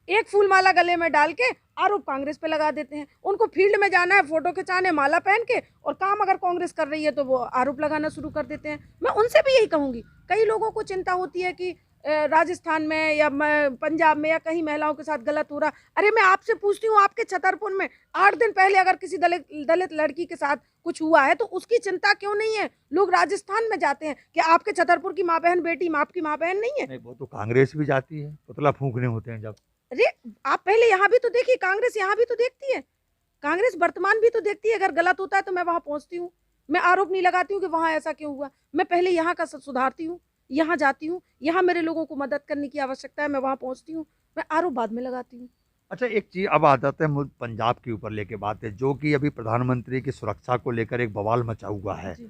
S2: एक फूल माला गले में डाल के आरोप कांग्रेस पे लगा देते हैं। उनको फील्ड में जाना है, फोटो खिंचाने, माला पहन के, और काम अगर कांग्रेस कर रही है तो वो आरोप लगाना शुरू कर देते हैं। मैं उनसे भी यही कहूंगी, कई लोगों को चिंता होती है कि राजस्थान में या पंजाब में या कहीं महिलाओं के साथ गलत हो रहा। अरे मैं आपसे पूछती हूँ, आपके छतरपुर में 8 दिन पहले अगर किसी दलित लड़की के साथ कुछ हुआ है तो उसकी चिंता क्यों नहीं है? लोग राजस्थान में जाते हैं कि आपके छतरपुर की माँ बहन बेटी, आपकी माँ बहन नहीं है?
S1: नहीं, वो तो कांग्रेस भी जाती है, पुतला फूंकने होते हैं जब।
S2: अरे आप पहले यहाँ भी तो देखिए, कांग्रेस यहाँ भी तो देखती है, कांग्रेस वर्तमान भी तो देखती है। अगर गलत होता है तो मैं वहां पहुंचती हूँ, मैं आरोप नहीं लगाती हूँ कि वहां ऐसा क्यों हुआ, मैं पहले यहाँ का सुधारती हूँ। यहाँ जाती हूँ, यहाँ मेरे लोगों को मदद करने की आवश्यकता है, मैं वहाँ पहुँचती हूँ, मैं आरओ बाद में लगाती हूँ।
S1: अच्छा, एक चीज़ अब आ जाते हैं पंजाब के ऊपर लेके बात है, जो कि अभी प्रधानमंत्री की सुरक्षा को लेकर एक बवाल मचा हुआ है
S2: जी।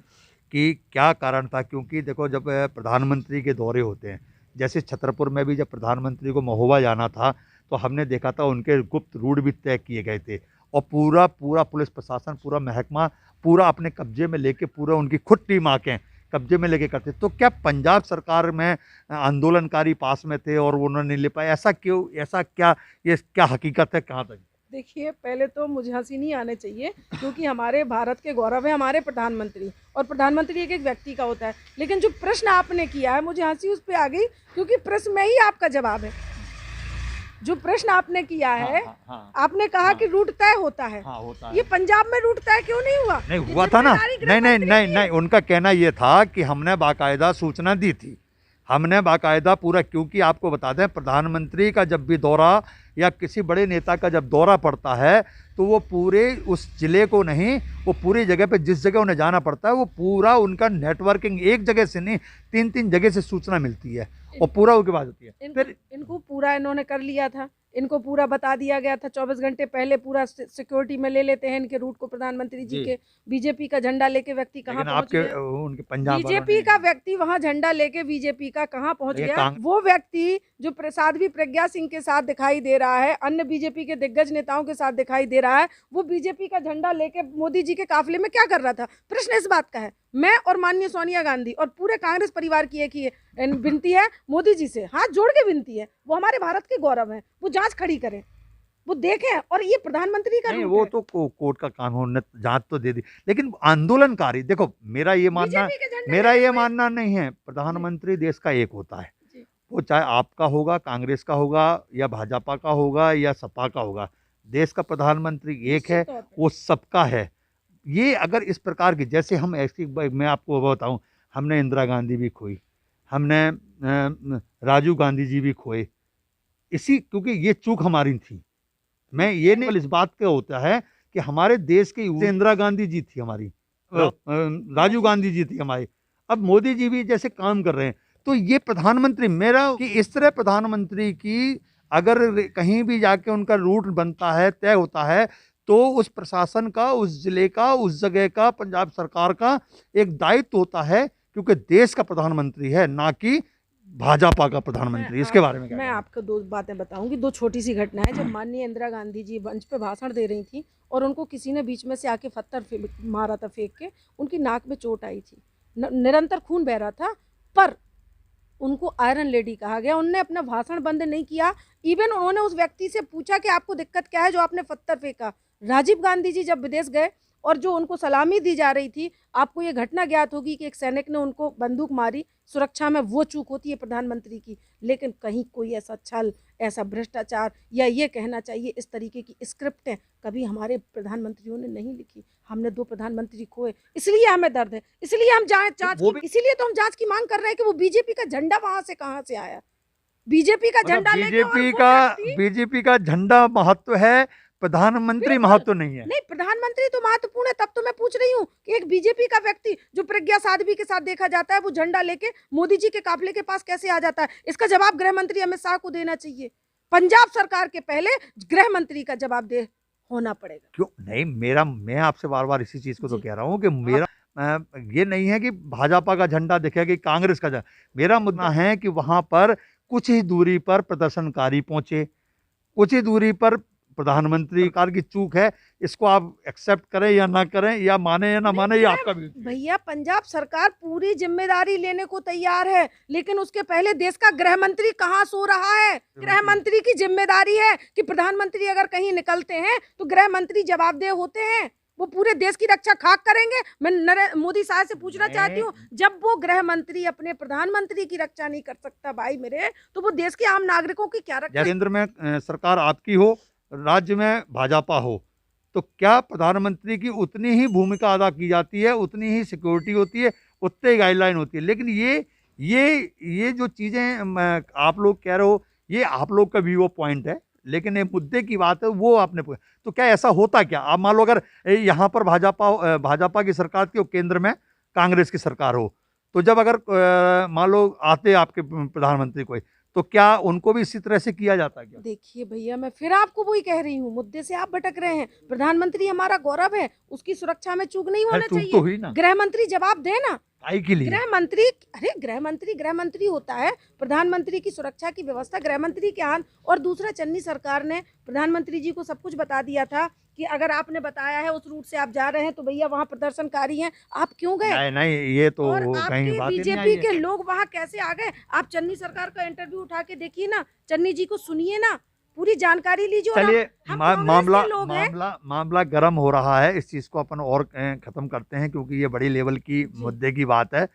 S1: कि क्या कारण था। क्योंकि देखो, जब प्रधानमंत्री के दौरे होते हैं, जैसे छतरपुर में भी जब प्रधानमंत्री को महोबा जाना था, तो हमने देखा था उनके गुप्त रूट भी तय किए गए थे, और पूरा पूरा पुलिस प्रशासन, पूरा महकमा पूरा अपने कब्जे में लेके, पूरा उनकी खुद टीम आके कब्जे में लेके करते। तो क्या पंजाब सरकार में आंदोलनकारी पास में थे और वो उन्होंने नहीं ले पाए? ऐसा क्यों? ऐसा क्या? ये क्या हकीकत है? कहाँ तक?
S2: देखिए, पहले तो मुझे हँसी नहीं आने चाहिए, क्योंकि हमारे भारत के गौरव है हमारे प्रधानमंत्री, और प्रधानमंत्री एक-एक व्यक्ति का होता है। लेकिन जो प्रश्न आपने किया है, मुझे हँसी उस पे आ गई, क्योंकि प्रश्न में ही आपका जवाब है। जो प्रश्न आपने किया है, आपने कहा कि रूट तय होता है।
S1: हाँ, होता है।
S2: ये पंजाब में रूट तय क्यों नहीं हुआ?
S1: नहीं
S2: ये
S1: हुआ था ना।
S2: जिम्मेदारी गृह
S1: नहीं नहीं
S2: मंत्री
S1: नहीं
S2: की
S1: नहीं,
S2: है।
S1: उनका कहना ये था कि हमने बाकायदा सूचना दी थी, हमने बाकायदा पूरा। क्योंकि आपको बता दें, प्रधानमंत्री का जब भी दौरा या किसी बड़े नेता का जब दौरा पड़ता है, तो वो पूरे उस जिले को नहीं, वो पूरी जगह पे जिस जगह उन्हें जाना पड़ता है, वो पूरा उनका नेटवर्किंग एक जगह से नहीं, 3-3 जगह से सूचना मिलती है और पूरा उसके बाद होती है। फिर
S2: इनको पूरा इन्होंने कर लिया था, इनको पूरा बता दिया गया था, 24 घंटे पहले पूरा सिक्योरिटी में ले लेते हैं इनके रूट को प्रधानमंत्री जी
S1: जी।
S2: के। बीजेपी का झंडा लेके व्यक्ति कहाँ
S1: लेकिन
S2: पहुंच
S1: आपके
S2: गया?
S1: उनके पंजाब वालों
S2: बीजेपी
S1: ने-
S2: का व्यक्ति वहां झंडा लेके बीजेपी का कहां पहुंच
S1: लेकिन
S2: गया? वो व्यक्ति जो साध्वी प्रज्ञा सिंह के साथ दिखाई दे रहा है, अन्य बीजेपी के दिग्गज नेताओं के साथ दिखाई दे रहा है, वो बीजेपी का झंडा लेके मोदी जी के काफिले में क्या कर रहा था? प्रश्न इस बात का है। मैं और माननीय सोनिया गांधी और पूरे कांग्रेस परिवार की एक ही विनती है, मोदी जी से हाथ जोड़ के विनती है, वो हमारे भारत के गौरव है, वो जांच खड़ी करें, वो देखें। और ये प्रधानमंत्री का
S1: नहीं,
S2: रूट
S1: वो
S2: है।
S1: तो कोर्ट का कानून ने जांच तो दे दी, लेकिन आंदोलनकारी, देखो मेरा ये मानना,
S2: बीजेपी के झंडे
S1: मेरा
S2: लेके
S1: ये
S2: कोई-
S1: मानना नहीं है, प्रधानमंत्री देश का एक होता है,
S2: जी।
S1: वो चाहे आपका होगा, कांग्रेस का होगा, या भाजपा का होगा, या सपा का होगा, देश का प्रधानमंत्री एक है,
S2: निश्चित तौर पे।
S1: वो सबका है। ये अगर इस प्रकार की, जैसे हम ऐसी, मैं आपको बताऊं, हमने इंदिरा गांधी भी खोई, हमने राजीव गांधी जी भी खोए, इसी, क्योंकि ये चूक हमारी थी। मैं ये नहीं, इस बात का होता है कि हमारे देश की इंदिरा गांधी जी थी हमारी, राजीव गांधी जी थी हमारी, अब मोदी जी भी जैसे काम कर रहे हैं। तो ये प्रधानमंत्री मेरा कि इस तरह प्रधानमंत्री की अगर कहीं भी जाके उनका रूट बनता है, तय होता है, तो उस प्रशासन का, उस जिले का, उस जगह का, पंजाब सरकार का एक दायित्व होता है, क्योंकि देश का प्रधानमंत्री है, ना कि भाजपा का प्रधानमंत्री। इसके बारे में क्या
S2: मैं
S1: कहना है?
S2: आपको दो बातें बताऊंगी, दो छोटी सी घटनाएं। जब माननीय इंदिरा गांधी जी मंच पे भाषण दे रही थी और उनको किसी ने बीच में से आके मारा था फेंक के, उनकी नाक में चोट आई थी, निरंतर खून बह रहा था, पर उनको आयरन लेडी कहा गया। उन्होंने अपना भाषण बंद नहीं किया। इवन उन्होंने उस व्यक्ति से पूछा कि आपको दिक्कत क्या है जो आपने पत्थर फेंका। राजीव गांधी जी जब विदेश गए और जो उनको सलामी दी जा रही थी, आपको ये घटना ज्ञात होगी कि एक सैनिक ने उनको बंदूक मारी सुरक्षा में, वो चूक होती है प्रधानमंत्री की। लेकिन कहीं कोई ऐसा छल, ऐसा भ्रष्टाचार, या ये कहना चाहिए इस तरीके की स्क्रिप्टें कभी हमारे प्रधानमंत्रियों ने नहीं लिखी। हमने 2 प्रधानमंत्री खोए, इसलिए हमें दर्द है, इसलिए हम इसीलिए तो हम जांच की मांग कर रहे हैं कि वो बीजेपी का झंडा वहां से कहां से आया। बीजेपी का झंडा लेके और वो
S1: बीजेपी का झंडा महत्व है, प्रधानमंत्री महत्व नहीं है।
S2: नहीं, प्रधानमंत्री तो महत्वपूर्ण है। तब तो मैं पूछ रही हूँ कि एक बीजेपी का व्यक्ति जो प्रज्ञा साध्वी के साथ देखा जाता है, वो झंडा लेके मोदी जी के काफिले के पास कैसे आ जाता है? इसका जवाब गृह मंत्री अमित शाह को देना चाहिए। पंजाब सरकार के पहले गृह मंत्री का जवाब दे होना पड़ेगा।
S1: क्यों नहीं? मैं आपसे बार बार इसी चीज को तो
S2: जी।
S1: कह रहा हूँ कि मेरा ये नहीं है कि भाजपा का झंडा दिखेगा कि कांग्रेस का झंडा। मेरा मुद्दा है कि वहां पर कुछ ही दूरी पर प्रदर्शनकारी पहुंचे, कुछ ही दूरी पर प्रधानमंत्री सरकार की चूक है। इसको आप एक्सेप्ट करें या ना करें, या माने या ना माने, ये आपका भी।
S2: भैया, पंजाब सरकार पूरी जिम्मेदारी लेने को तैयार है, लेकिन उसके पहले देश का गृह मंत्री कहाँ सो रहा है? गृह मंत्री की जिम्मेदारी है कि प्रधानमंत्री अगर कहीं निकलते हैं तो गृह मंत्री जवाबदेह होते हैं, वो पूरे देश की रक्षा खाक करेंगे। मैं मोदी साहब से पूछना चाहती हूँ, जब वो गृह मंत्री अपने प्रधानमंत्री की रक्षा नहीं कर सकता भाई मेरे, तो वो देश के आम नागरिकों की क्या रक्षा?
S1: केंद्र में सरकार आपकी हो, राज्य में भाजपा हो, तो क्या प्रधानमंत्री की उतनी ही भूमिका अदा की जाती है, उतनी ही सिक्योरिटी होती है, उतनी ही गाइडलाइन होती है। लेकिन ये जो चीज़ें आप लोग कह रहे हो, ये आप लोग का भी वो पॉइंट है, लेकिन ये मुद्दे की बात है, वो आपने तो क्या ऐसा होता क्या? आप मान लो अगर यहाँ पर भाजपा की सरकार थी और केंद्र में कांग्रेस की सरकार हो, तो जब अगर मान लो आते आपके प्रधानमंत्री कोई, तो क्या उनको भी इसी तरह से किया जाता है क्या?
S2: देखिए भैया, मैं फिर आपको वही कह रही हूँ, मुद्दे से आप भटक रहे हैं। प्रधानमंत्री हमारा गौरव है, उसकी सुरक्षा में चूक नहीं
S1: खैर,
S2: होना
S1: चूक तो
S2: चाहिए।
S1: हुई ना,
S2: गृह मंत्री जवाब दे ना।
S1: काहे के लिए?
S2: गृह मंत्री होता है। प्रधानमंत्री की सुरक्षा की व्यवस्था गृह मंत्री के हाथ। और दूसरा, चन्नी सरकार ने प्रधानमंत्री जी को सब कुछ बता दिया था कि अगर आपने बताया है उस रूट से आप जा रहे हैं तो भैया वहां प्रदर्शनकारी हैं, आप क्यों गए?
S1: नहीं नहीं, ये तो
S2: और
S1: कहीं
S2: आपके
S1: बात ही नहीं आई
S2: बीजेपी
S1: है।
S2: के लोग वहां कैसे आ गए? आप चन्नी सरकार का इंटरव्यू उठा के देखिए ना, चन्नी जी को सुनिए ना, पूरी जानकारी लीजिए। और
S1: चलिए,
S2: हम कांग्रेस
S1: मामला
S2: के लोग हैं।
S1: मामला मामला गर्म हो रहा है, इस चीज़ को अपन और ख़त्म करते हैं, क्योंकि ये बड़ी लेवल की
S2: जी।
S1: मुद्दे की बात है।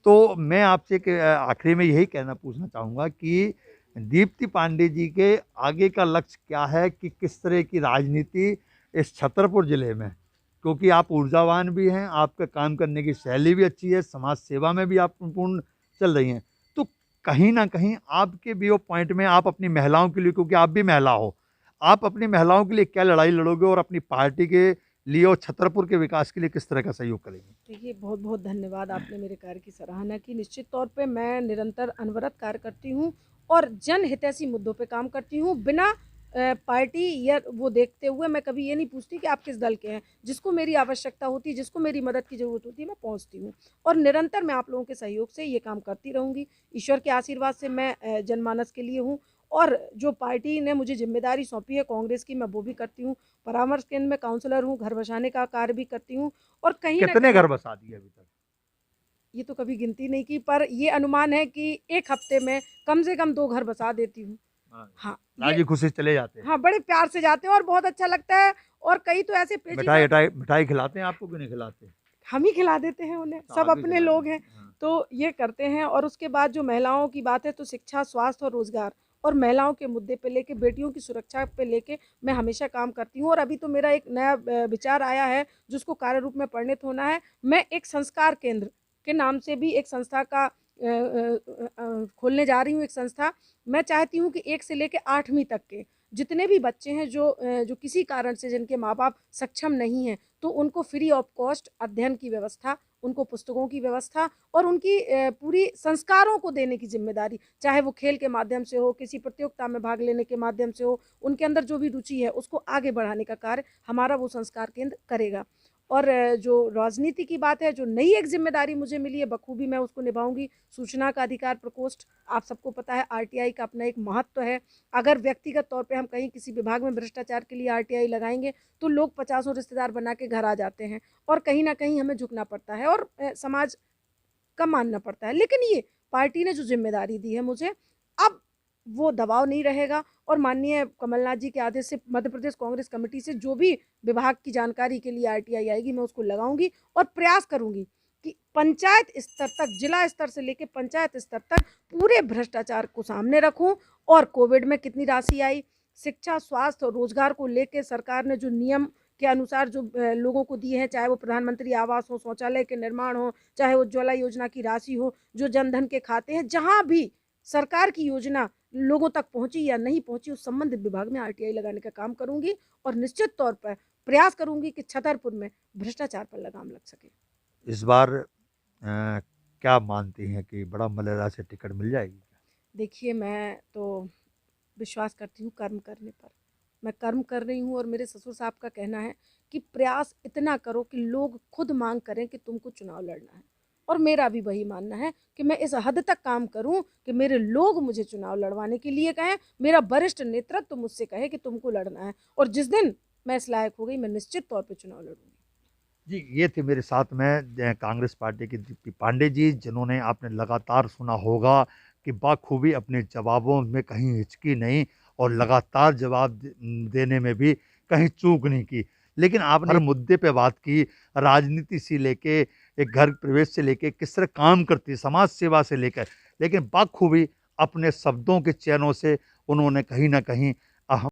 S1: तो मैं आपसे एक आखिरी में यही पूछना चाहूँगा कि दीप्ति पांडे जी के आगे का लक्ष्य क्या है, कि किस तरह की राजनीति इस छतरपुर ज़िले में, क्योंकि आप ऊर्जावान भी हैं, आपका काम करने की शैली भी अच्छी है, समाज सेवा में भी आप पूर्ण चल रही हैं, तो कहीं ना कहीं आपके भी वो पॉइंट में आप अपनी महिलाओं के लिए, क्योंकि आप भी महिला हो, आप अपनी महिलाओं के लिए क्या लड़ाई लड़ोगे और अपनी पार्टी के लिए और छतरपुर के विकास के लिए किस तरह का सहयोग करेंगे?
S2: देखिए, बहुत बहुत धन्यवाद, आपने मेरे कार्य की सराहना की। निश्चित तौर पे मैं निरंतर अनवरत कार्य करती हूँ और जनहितैषी मुद्दों पे काम करती हूँ, बिना पार्टी या वो देखते हुए। मैं कभी ये नहीं पूछती कि आप किस दल के हैं। जिसको मेरी आवश्यकता होती है, जिसको मेरी मदद की ज़रूरत होती है, मैं पहुँचती हूँ। और निरंतर मैं आप लोगों के सहयोग से ये काम करती रहूँगी। ईश्वर के आशीर्वाद से मैं जनमानस के लिए हूँ। और जो पार्टी ने मुझे जिम्मेदारी सौंपी है कांग्रेस की, मैं वो भी करती हूँ। परामर्श केंद्र में काउंसलर हूँ, घर बसाने का कार्य भी करती हूँ। और कहीं ना
S1: कितने
S2: कहीं,
S1: घर बसा दिए अभी तक?
S2: ये तो कभी गिनती नहीं की, पर ये अनुमान है कि एक हफ्ते में कम से कम 2 घर बसा देती हूँ।
S1: हाँ,
S2: हाँ,
S1: राजी खुशी से चले जाते हैं।
S2: हाँ, बड़े प्यार से जाते हैं और बहुत अच्छा लगता है। और कई तो ऐसे पेचीदा,
S1: मिठाई खिलाते हैं आपको कि नहीं खिलाते?
S2: हम ही खिला देते हैं उन्हें,
S1: तो
S2: सब
S1: आप भी
S2: अपने
S1: खिला
S2: लोग
S1: देते
S2: हैं।
S1: हैं। हाँ।
S2: तो ये करते हैं। और उसके बाद जो महिलाओं की बात है, तो शिक्षा, स्वास्थ्य और रोजगार और महिलाओं के मुद्दे पे लेके, बेटियों की सुरक्षा पे लेके मैं हमेशा काम करती हूँ। और अभी तो मेरा एक नया विचार आया है जिसको कार्य रूप में परिणत होना है। मैं एक संस्कार केंद्र के नाम से भी एक संस्था का खोलने जा रही हूँ, एक संस्था। मैं चाहती हूँ कि 1 से लेके 8वीं तक के जितने भी बच्चे हैं जो किसी कारण से, जिनके माँ बाप सक्षम नहीं हैं, तो उनको फ्री ऑफ कॉस्ट अध्ययन की व्यवस्था, उनको पुस्तकों की व्यवस्था और उनकी पूरी संस्कारों को देने की जिम्मेदारी, चाहे वो खेल के माध्यम से हो, किसी प्रतियोगिता में भाग लेने के माध्यम से हो, उनके अंदर जो भी रुचि है उसको आगे बढ़ाने का कार्य हमारा वो संस्कार केंद्र करेगा। और जो राजनीति की बात है, जो नई एक जिम्मेदारी मुझे मिली है, बखूबी मैं उसको निभाऊंगी। सूचना का अधिकार प्रकोष्ठ, आप सबको पता है आरटीआई का अपना एक महत्व है। अगर व्यक्तिगत तौर पे हम कहीं किसी विभाग में भ्रष्टाचार के लिए आरटीआई लगाएंगे तो लोग 50 रिश्तेदार बना के घर आ जाते हैं और कहीं ना कहीं हमें झुकना पड़ता है और समाज का मानना पड़ता है। लेकिन ये पार्टी ने जो जिम्मेदारी दी है मुझे, अब वो दबाव नहीं रहेगा। और माननीय कमलनाथ जी के आदेश से मध्य प्रदेश कांग्रेस कमेटी से जो भी विभाग की जानकारी के लिए आरटीआई आएगी, मैं उसको लगाऊंगी और प्रयास करूंगी कि पंचायत स्तर तक, जिला स्तर से लेकर पंचायत स्तर तक पूरे भ्रष्टाचार को सामने रखूं। और कोविड में कितनी राशि आई, शिक्षा, स्वास्थ्य और रोजगार को लेकर सरकार ने जो नियम के अनुसार जो लोगों को दिए हैं, चाहे वो प्रधानमंत्री आवास हो, शौचालय के निर्माण हो, चाहे उज्ज्वला योजना की राशि हो, जो जनधन के खाते हैं, जहां भी सरकार की योजना लोगों तक पहुंची या नहीं पहुंची, उस संबंधित विभाग में आरटीआई लगाने का काम करूंगी। और निश्चित तौर पर प्रयास करूंगी कि छतरपुर में भ्रष्टाचार पर लगाम लग सके।
S1: इस बार क्या मानती हैं कि बड़ा मलेरा से टिकट मिल जाएगी?
S2: देखिए, मैं तो विश्वास करती हूँ कर्म करने पर। मैं कर्म कर रही हूँ और मेरे ससुर साहब का कहना है कि प्रयास इतना करो कि लोग खुद मांग करें कि तुमको चुनाव लड़ना है। और मेरा भी वही मानना है कि मैं इस हद तक काम करूं कि मेरे लोग मुझे चुनाव लड़वाने के लिए कहें, मेरा वरिष्ठ नेतृत्व मुझसे कहे कि तुमको लड़ना है। और जिस दिन मैं इस लायक हो गई, मैं निश्चित तौर पर चुनाव लड़ूंगी।
S1: जी, ये थे मेरे साथ में कांग्रेस पार्टी की दीप्ति पांडे जी, जिन्होंने आपने लगातार सुना होगा कि बाखूबी अपने जवाबों में कहीं हिचकी नहीं और लगातार जवाब देने में भी कहीं चूक नहीं की। लेकिन आपने हर मुद्दे पे बात की, राजनीति से लेके, एक घर प्रवेश से लेके, किस तरह काम करती है, समाज सेवा से लेकर, लेकिन बाखूबी अपने शब्दों के चयनों से उन्होंने कहीं ना कहीं